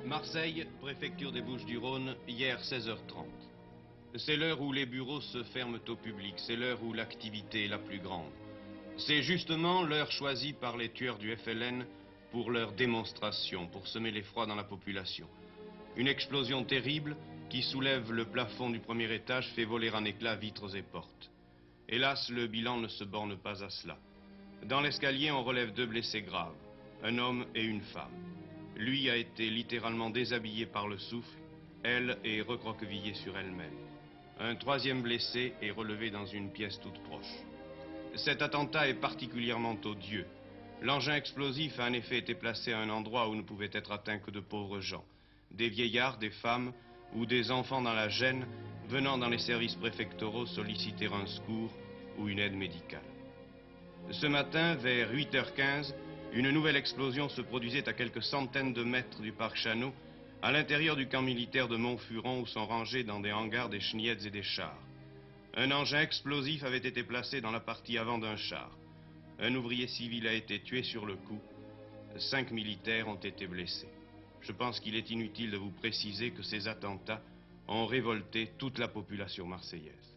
Marseille, préfecture des Bouches-du-Rhône, hier 16h30. C'est l'heure où les bureaux se ferment au public, c'est l'heure où l'activité est la plus grande. C'est justement l'heure choisie par les tueurs du FLN pour leur démonstration, pour semer l'effroi dans la population. Une explosion terrible qui soulève le plafond du premier étage fait voler en éclats vitres et portes. Hélas, le bilan ne se borne pas à cela. Dans l'escalier, on relève 2 blessés graves, un homme et une femme. Lui a été littéralement déshabillé par le souffle, elle est recroquevillée sur elle-même. Un 3e blessé est relevé dans une pièce toute proche. Cet attentat est particulièrement odieux. L'engin explosif a en effet été placé à un endroit où ne pouvaient être atteints que de pauvres gens. Des vieillards, des femmes ou des enfants dans la gêne venant dans les services préfectoraux solliciter un secours ou une aide médicale. Ce matin, vers 8h15, une nouvelle explosion se produisait à quelques centaines de mètres du parc Chanot, à l'intérieur du camp militaire de Montfuron où sont rangés dans des hangars des chenillettes et des chars. Un engin explosif avait été placé dans la partie avant d'un char. Un ouvrier civil a été tué sur le coup. 5 militaires ont été blessés. Je pense qu'il est inutile de vous préciser que ces attentats ont révolté toute la population marseillaise.